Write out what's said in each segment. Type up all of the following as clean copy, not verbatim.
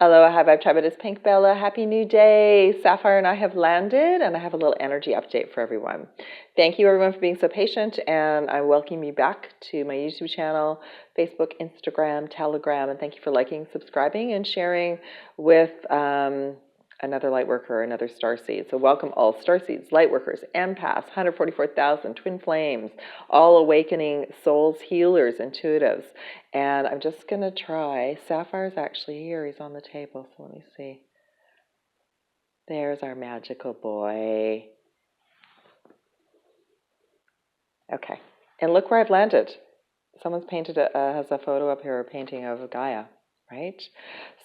Aloha, hi Vibe Tribe, it is Pink Bella. Happy new day. Sapphire and I have landed, and I have a little energy update for everyone. Thank you everyone for being so patient, and I welcome you back to my YouTube channel, Facebook, Instagram, Telegram, and thank you for liking, subscribing, and sharing with another lightworker, another starseed. So welcome all starseeds, lightworkers, empaths, 144,000 twin flames, all awakening souls, healers, intuitives. And I'm just going to try, Sapphire's actually here, he's on the table, so let me see. There's our magical boy. Okay, and look where I've landed. Someone's painted, has a photo up here, a painting of Gaia, right?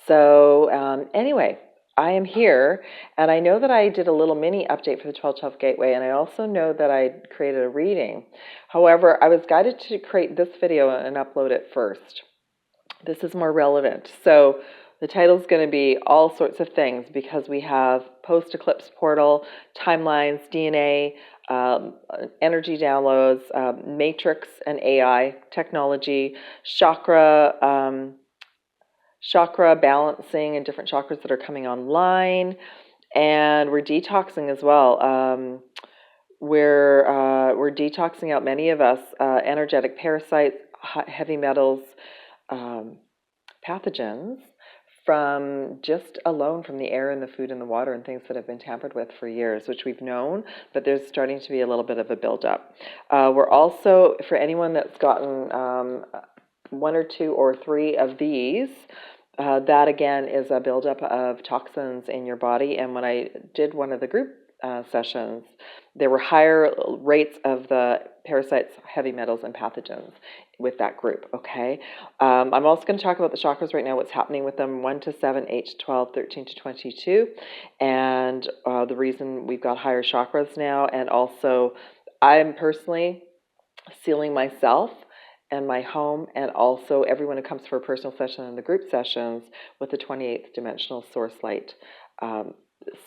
So anyway, I am here, and I know that I did a little mini update for the 1212 Gateway, and I also know that I created a reading. However, I was guided to create this video and upload it first. This is more relevant. So the title is going to be all sorts of things, because we have post-eclipse portal, timelines, DNA, energy downloads, matrix and AI technology, chakra balancing and different chakras that are coming online, and we're detoxing as well. We're detoxing out, many of us, energetic parasites, heavy metals, pathogens from just alone from the air and the food and the water and things that have been tampered with for years, which we've known, but there's starting to be a little bit of a buildup. We're also, for anyone that's gotten 1 or 2 or 3 of these, that again is a buildup of toxins in your body. And when I did one of the group sessions, there were higher rates of the parasites, heavy metals, and pathogens with that group, okay? I'm also going to talk about the chakras right now, what's happening with them, 1 to 7, 8 to 12, 13 to 22, and the reason we've got higher chakras now, and also I'm personally sealing myself and my home, and also everyone who comes for a personal session and the group sessions with the 28th dimensional source light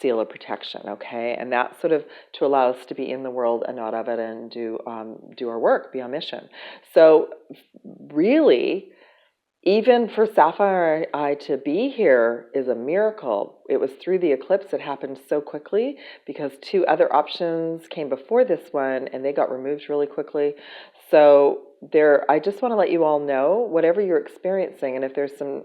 seal of protection, okay? And that's sort of to allow us to be in the world and not of it, and do our work, be on mission. So really, even for Sapphire and I to be here is a miracle. It was through the eclipse. It happened so quickly because 2 other options came before this one, and they got removed really quickly. So I just want to let you all know, whatever you're experiencing, and if there's some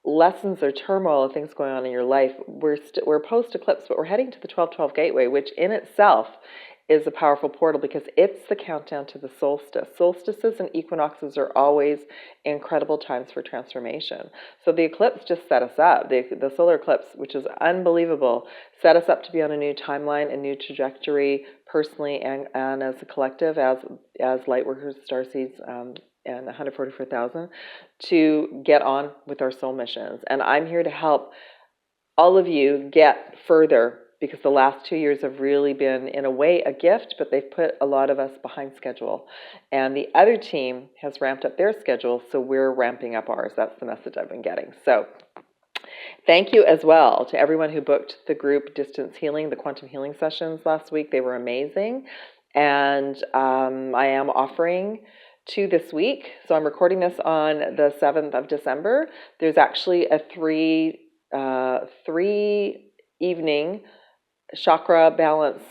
lessons or turmoil or things going on in your life, we're post-eclipse, but we're heading to the 1212 Gateway, which in itself is a powerful portal because it's the countdown to the solstice. Solstices and equinoxes are always incredible times for transformation. So the eclipse just set us up. The solar eclipse, which is unbelievable, set us up to be on a new timeline, a new trajectory, personally and as a collective, as lightworkers, starseeds, and 144,000, to get on with our soul missions. And I'm here to help all of you get further, because the last 2 years have really been, in a way, a gift, but they've put a lot of us behind schedule. And the other team has ramped up their schedule, so we're ramping up ours. That's the message I've been getting. So thank you as well to everyone who booked the group distance healing, the quantum healing sessions last week. They were amazing. And I am offering 2 this week. So I'm recording this on the 7th of December. There's actually a 3 evening chakra balance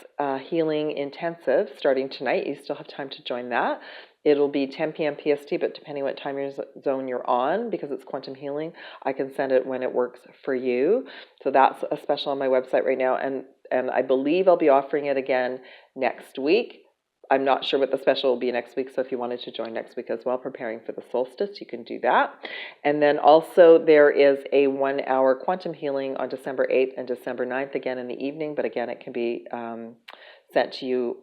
healing intensive starting tonight. You still have time to join that. It'll be 10 p.m. PST, but depending what time zone you're on, because it's quantum healing, I can send it when it works for you. So that's a special on my website right now, and I believe I'll be offering it again next week. I'm not sure what the special will be next week, so if you wanted to join next week as well, preparing for the solstice, you can do that. And then also there is a 1-hour quantum healing on December 8th and December 9th, again in the evening, but again, it can be sent to you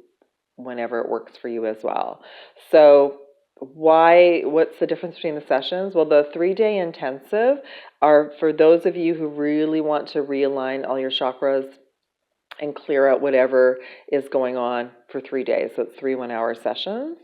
whenever it works for you as well. So what's the difference between the sessions? Well, the 3-day intensive are for those of you who really want to realign all your chakras and clear out whatever is going on for 3 days. So it's 3 1-hour sessions.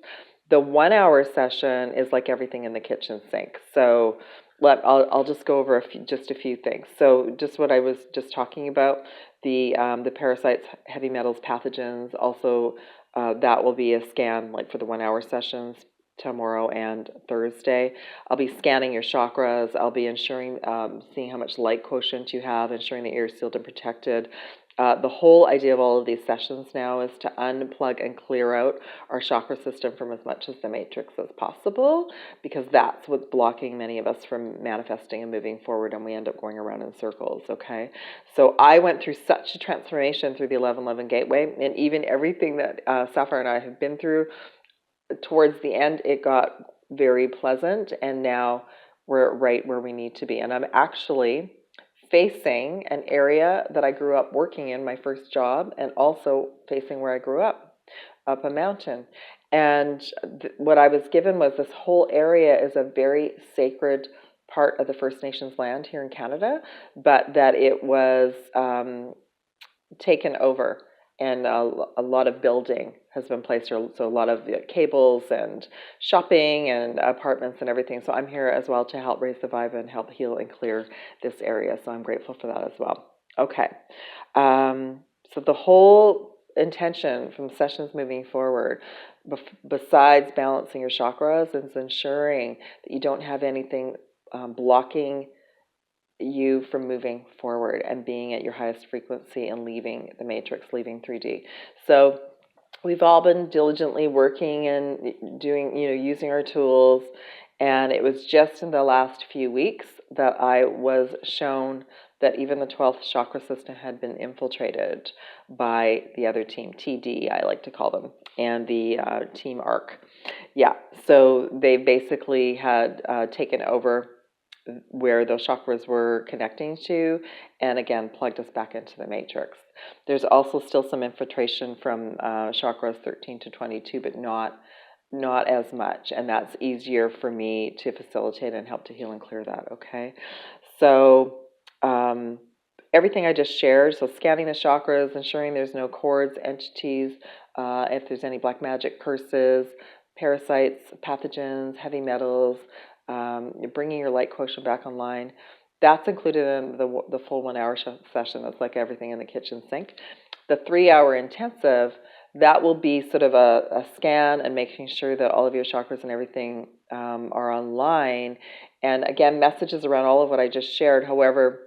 The 1-hour session is like everything in the kitchen sink. So I'll just go over just a few things. So just what I was just talking about, the parasites, heavy metals, pathogens. Also, that will be a scan like for the 1-hour sessions. tomorrow and Thursday. I'll be scanning your chakras. I'll be ensuring, seeing how much light quotient you have, ensuring that you're sealed and protected. The whole idea of all of these sessions now is to unplug and clear out our chakra system from as much as the matrix as possible, because that's what's blocking many of us from manifesting and moving forward, and we end up going around in circles, okay? So I went through such a transformation through the 1111 Gateway, and even everything that Sapphire and I have been through, towards the end, it got very pleasant, and now we're right where we need to be. And I'm actually facing an area that I grew up working in, my first job, and also facing where I grew up a mountain. And what I was given was this whole area is a very sacred part of the First Nations land here in Canada, but that it was taken over, and a lot of building has been placed, so a lot of cables and shopping and apartments and everything. So I'm here as well to help raise the vibe and help heal and clear this area. So I'm grateful for that as well. Okay. So the whole intention from sessions moving forward, besides balancing your chakras, is ensuring that you don't have anything blocking you from moving forward and being at your highest frequency and leaving the matrix, leaving 3D. So we've all been diligently working and doing, using our tools. And it was just in the last few weeks that I was shown that even the 12th chakra system had been infiltrated by the other team, TD, I like to call them, and the team ARC. Yeah, so they basically had taken over where those chakras were connecting to, and again, plugged us back into the matrix. There's also still some infiltration from chakras 13 to 22, but not as much, and that's easier for me to facilitate and help to heal and clear that, okay? So everything I just shared, so scanning the chakras, ensuring there's no cords, entities, if there's any black magic curses, parasites, pathogens, heavy metals, bringing your light quotient back online. That's included in the full 1 hour session. That's like everything in the kitchen sink. The 3 hour intensive, that will be sort of a scan and making sure that all of your chakras and everything are online. And again, messages around all of what I just shared. However,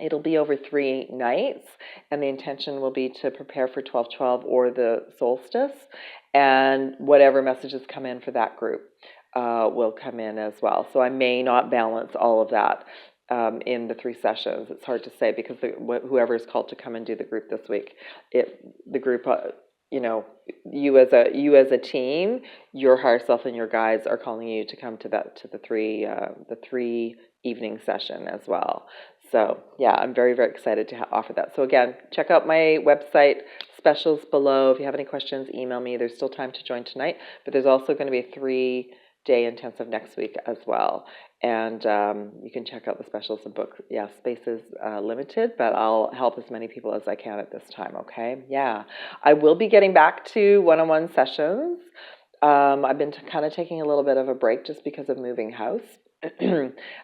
it'll be over 3 nights, and the intention will be to prepare for 12/12 or the Solstice, and whatever messages come in for that group will come in as well. So I may not balance all of that in the 3 sessions. It's hard to say, because whoever is called to come and do the group this week, the group, you as a team, your higher self and your guides are calling you to come to the 3 evening session as well. So yeah, I'm very, very excited to offer that. So again, check out my website, specials below. If you have any questions, email me. There's still time to join tonight, but there's also going to be a 3-day intensive next week as well. And you can check out the specials and book. Yeah, space is limited, but I'll help as many people as I can at this time, okay? Yeah. I will be getting back to one-on-one sessions. I've been kind of taking a little bit of a break just because of moving house.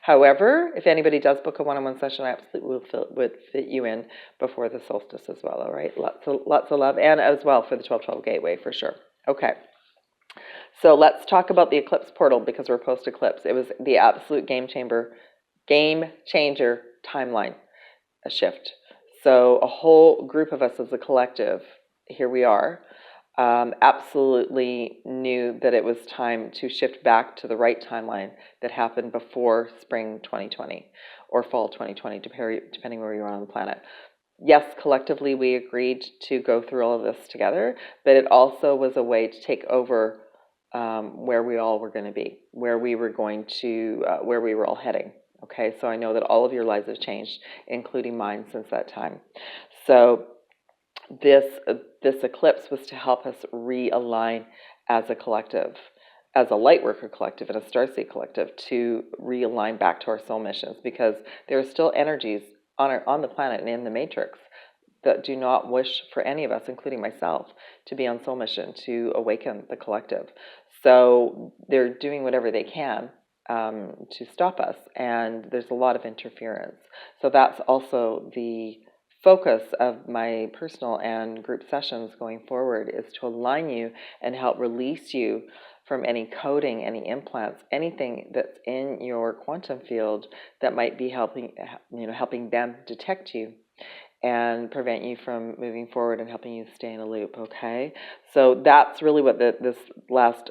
However, if anybody does book a one-on-one session, I absolutely would fit you in before the solstice as well, all right? Lots of love, and as well for the 12/12 Gateway for sure. Okay. So let's talk about the Eclipse Portal, because we're post-eclipse. It was the absolute game changer timeline, a shift. So a whole group of us as a collective, here we are, absolutely knew that it was time to shift back to the right timeline that happened before spring 2020 or fall 2020, depending where you are on the planet. Yes, collectively we agreed to go through all of this together, but it also was a way to take over where we all were going to be, where we were all heading. Okay, so I know that all of your lives have changed, including mine, since that time. So this eclipse was to help us realign as a collective, as a Lightworker collective and a Starseed collective, to realign back to our soul missions, because there are still energies on the planet and in the matrix that do not wish for any of us, including myself, to be on soul mission, to awaken the collective. So they're doing whatever they can to stop us, and there's a lot of interference. So that's also the focus of my personal and group sessions going forward, is to align you and help release you from any coding, any implants, anything that's in your quantum field that might be helping them detect you and prevent you from moving forward and helping you stay in a loop, okay? So that's really what this last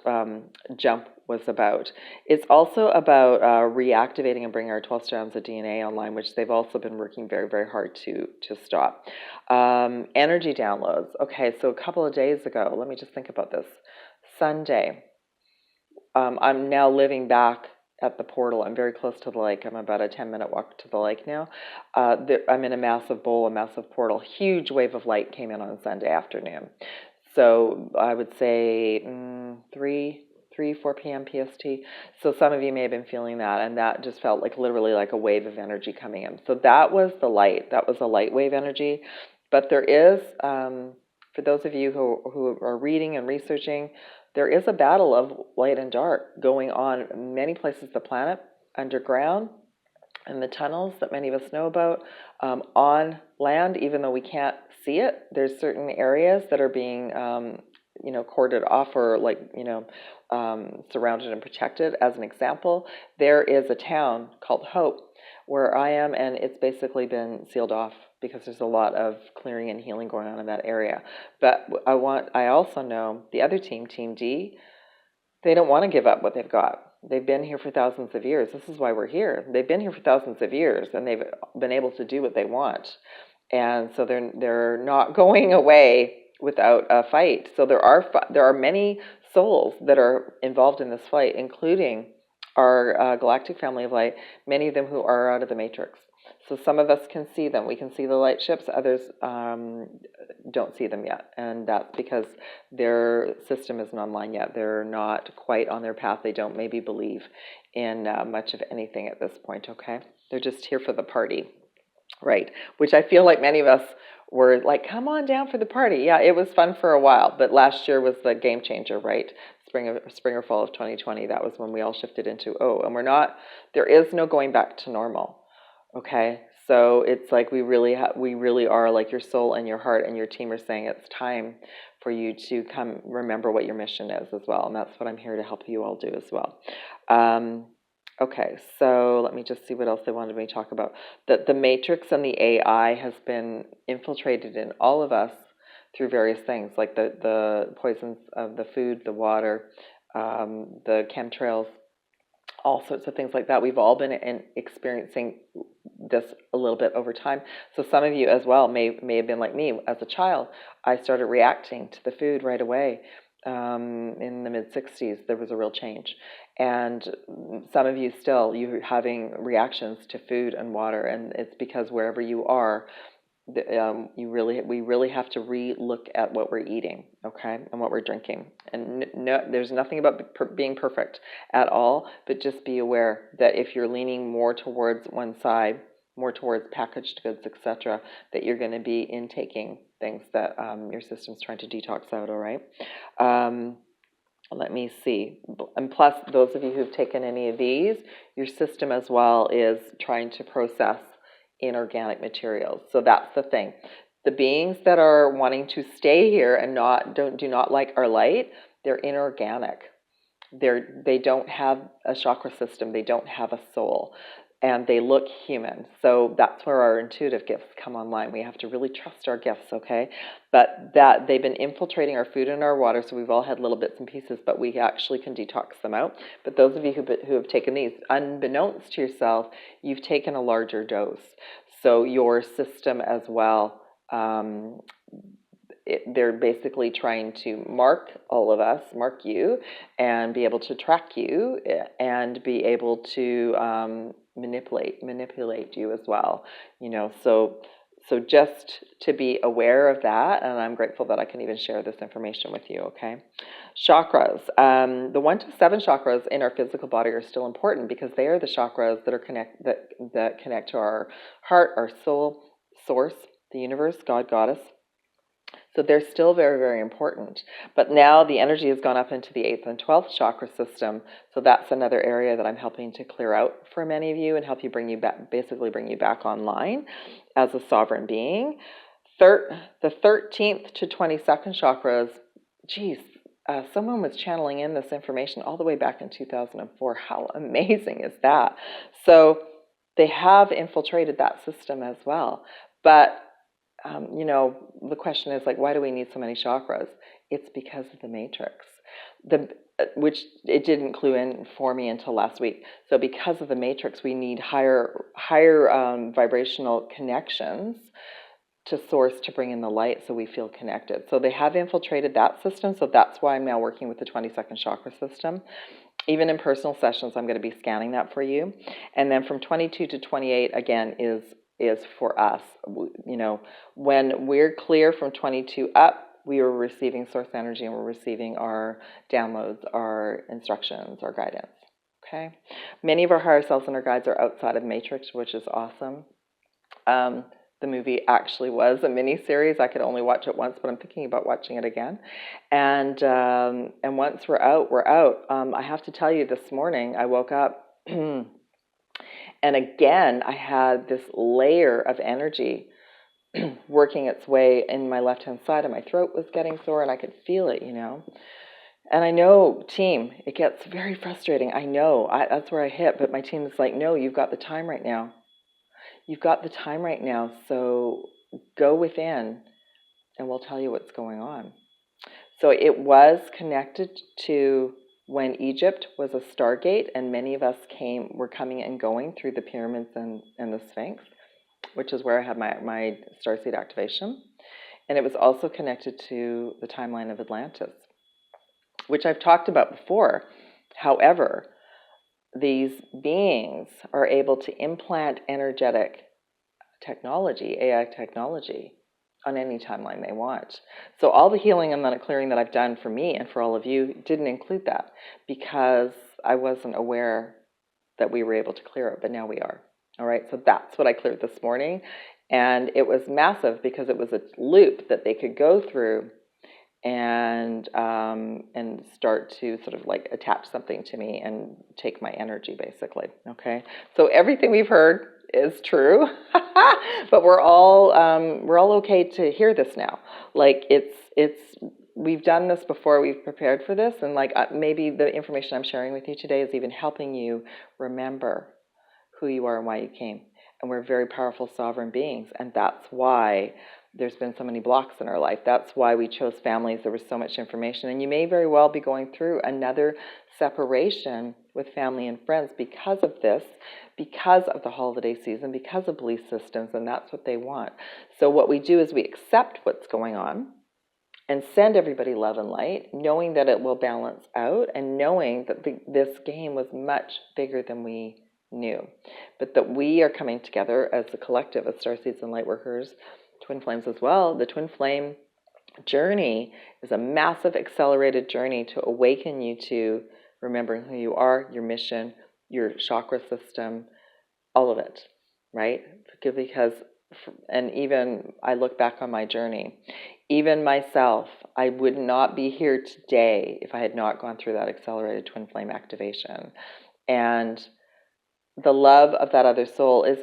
jump was about. It's also about reactivating and bringing our 12 strands of DNA online, which they've also been working very, very hard to stop. Energy downloads. Okay, so a couple of days ago, let me just think about this. Sunday, I'm now living back at the portal. I'm very close to the lake. I'm about a 10-minute walk to the lake now. I'm in a massive bowl, a massive portal. Huge wave of light came in on Sunday afternoon. So I would say 4 p.m. PST. So some of you may have been feeling that, and that just felt like literally like a wave of energy coming in. So that was the light. That was a light wave energy. But there is, for those of you who are reading and researching, there is a battle of light and dark going on in many places of the planet, underground, in the tunnels that many of us know about, on land, even though we can't see it. There's certain areas that are being, corded off or surrounded and protected. As an example, there is a town called Hope where I am, and it's basically been sealed off because there's a lot of clearing and healing going on in that area. But I also know the other team, Team D, they don't want to give up what they've got. They've been here for thousands of years. This is why we're here. They've been here for thousands of years, and they've been able to do what they want. And so they're not going away without a fight. So there are many souls that are involved in this fight, including our galactic family of light, many of them who are out of the matrix. So some of us can see them. We can see the light ships. Others don't see them yet. And that's because their system isn't online yet. They're not quite on their path. They don't maybe believe in much of anything at this point, okay? They're just here for the party, right? Which I feel like many of us were like, come on down for the party. Yeah, it was fun for a while. But last year was the game changer, right? Spring or fall of 2020. That was when we all shifted into, there is no going back to normal. Okay, so it's like we really are, like your soul and your heart and your team are saying it's time for you to come remember what your mission is as well. And that's what I'm here to help you all do as well. Okay, so let me just see what else they wanted me to talk about. The matrix and the AI has been infiltrated in all of us through various things, like the poisons of the food, the water, the chemtrails, all sorts of things like that. We've all been experiencing this a little bit over time. So some of you as well may have been like me. As a child, I started reacting to the food right away. In the mid-60s, there was a real change. And some of you still, you're having reactions to food and water, and it's because wherever you are, we really have to re-look at what we're eating, okay, and what we're drinking. And no, there's nothing about being perfect at all, but just be aware that if you're leaning more towards one side, more towards packaged goods, etc., that you're going to be intaking things that your system's trying to detox out, all right? Let me see. And plus, those of you who've taken any of these, your system as well is trying to process inorganic materials. So that's the thing. The beings that are wanting to stay here and do not like our light, they're inorganic. They don't have a chakra system. They don't have a soul. And they look human. So that's where our intuitive gifts come online. We have to really trust our gifts, okay? But that they've been infiltrating our food and our water, so we've all had little bits and pieces, but we actually can detox them out. But those of you who have taken these, unbeknownst to yourself, you've taken a larger dose. So your system as well, they're basically trying to mark all of us, mark you, and be able to track you, and be able to manipulate you as well. So just to be aware of that, and I'm grateful that I can even share this information with you, okay? Chakras. The 1 to 7 chakras in our physical body are still important because they are the chakras that connect to our heart, our soul, source, the universe, God, goddess. So they're still very, very important. But now the energy has gone up into the 8th and 12th chakra system. So that's another area that I'm helping to clear out for many of you and help you bring you back, basically bring you back online as a sovereign being. The 13th to 22nd chakras, geez, someone was channeling in this information all the way back in 2004. How amazing is that? So they have infiltrated that system as well. But, the question is like, why do we need so many chakras? It's because of the matrix, which it didn't clue in for me until last week. So because of the matrix, we need higher vibrational connections to source to bring in the light so we feel connected. So they have infiltrated that system. So that's why I'm now working with the 22nd chakra system. Even in personal sessions, I'm going to be scanning that for you. And then from 22 to 28, again, is for us. When we're clear from 22 up, we are receiving source energy and we're receiving our downloads, our instructions, our guidance. Okay? Many of our higher selves and our guides are outside of Matrix, which is awesome. The movie actually was a mini-series. I could only watch it once, but I'm thinking about watching it again. And once we're out, we're out. I have to tell you, this morning I woke up and again I had this layer of energy working its way in my left-hand side, and my throat was getting sore, and I could feel it, And I know, team, it gets very frustrating. I know, that's where I hit, but my team is like, no, you've got the time right now. You've got the time right now, so go within and we'll tell you what's going on. So it was connected to when Egypt was a stargate, and many of us were coming and going through the pyramids and the Sphinx, which is where I had my starseed activation. And it was also connected to the timeline of Atlantis, which I've talked about before. However, these beings are able to implant energetic technology, AI technology, on any timeline they want. So all the healing and the clearing that I've done for me and for all of you didn't include that, because I wasn't aware that we were able to clear it, but now we are. All right, so that's what I cleared this morning. And it was massive because it was a loop that they could go through and start to sort of like attach something to me and take my energy, basically. Okay, so everything we've heard is true, but we're all okay to hear this now. Like we've done this before, we've prepared for this, and like maybe the information I'm sharing with you today is even helping you remember who you are and why you came. And we're very powerful sovereign beings, and that's why there's been so many blocks in our life. That's why we chose families. There was so much information, and you may very well be going through another separation with family and friends because of this, because of the holiday season, because of belief systems, and that's what they want. So what we do is we accept what's going on and send everybody love and light, knowing that it will balance out, and knowing that this game was much bigger than we knew, but that we are coming together as a collective of starseeds and lightworkers, twin flames as well. The twin flame journey is a massive accelerated journey to awaken you to remembering who you are, your mission, your chakra system, all of it, right? Because, and even I look back on my journey, even myself, I would not be here today if I had not gone through that accelerated twin flame activation. And the love of that other soul is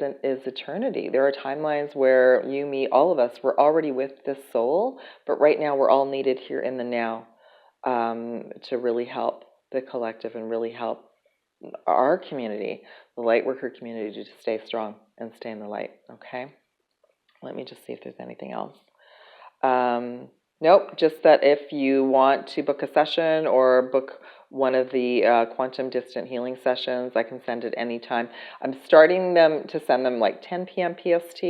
eternity. There are timelines where you, me, all of us, we're already with this soul, but right now we're all needed here in the now to really help the collective and really help our community, the Lightworker community, to stay strong and stay in the light. Okay? Let me just see if there's anything else. Nope, just that if you want to book a session or book one of the quantum distant healing sessions, I can send it anytime. I'm starting them to send them like 10 p.m. PST.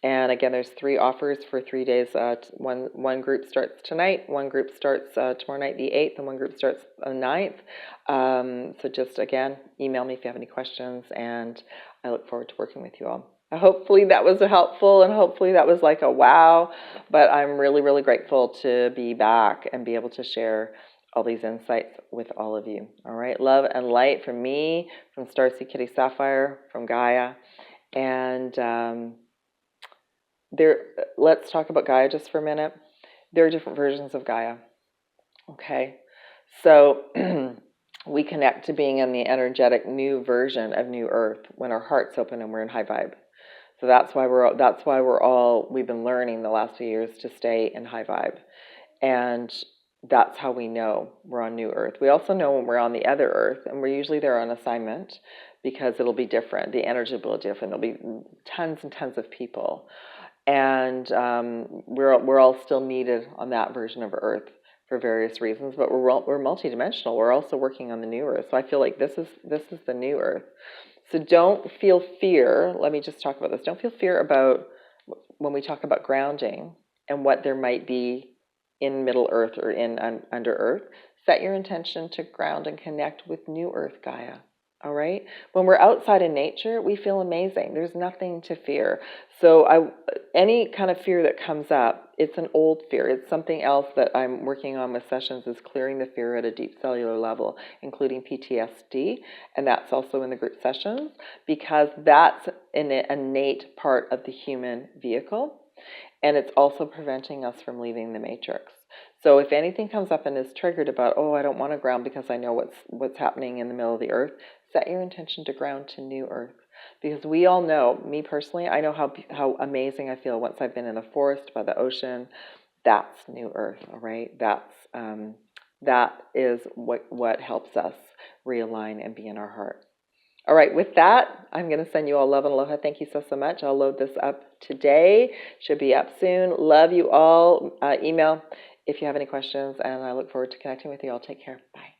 And again, there's 3 offers for 3 days. One group starts tonight, one group starts tomorrow night, the 8th, and one group starts the 9th. So just, again, email me if you have any questions, and I look forward to working with you all. Hopefully that was helpful, and hopefully that was like a wow, but I'm really, really grateful to be back and be able to share all these insights with all of you. All right, love and light from me, from Starseed Kitty Sapphire, from Gaia, and let's talk about Gaia just for a minute. There are different versions of Gaia, okay? So we connect to being in the energetic new version of New Earth when our heart's open and we're in high vibe. So that's why we've been learning the last few years to stay in high vibe. And that's how we know we're on New Earth. We also know when we're on the other Earth, and we're usually there on assignment because it'll be different. The energy will be different. There'll be tons and tons of people. And we're all still needed on that version of Earth for various reasons, but we're multidimensional. We're also working on the New Earth. So I feel like this is the New Earth. So don't feel fear. Let me just talk about this. Don't feel fear about when we talk about grounding and what there might be in Middle Earth or in under Earth. Set your intention to ground and connect with New Earth Gaia. All right. When we're outside in nature, we feel amazing. There's nothing to fear. So any kind of fear that comes up, it's an old fear. It's something else that I'm working on with sessions, is clearing the fear at a deep cellular level, including PTSD. And that's also in the group sessions, because that's an innate part of the human vehicle. And it's also preventing us from leaving the matrix. So if anything comes up and is triggered about, oh, I don't want to ground because I know what's happening in the middle of the earth, set your intention to ground to New Earth. Because we all know, me personally, I know how amazing I feel once I've been in the forest, by the ocean. That's New Earth, all right? That is what helps us realign and be in our heart. All right, with that, I'm going to send you all love and aloha. Thank you so much. I'll load this up today. Should be up soon. Love you all. Email if you have any questions, and I look forward to connecting with you all. Take care. Bye.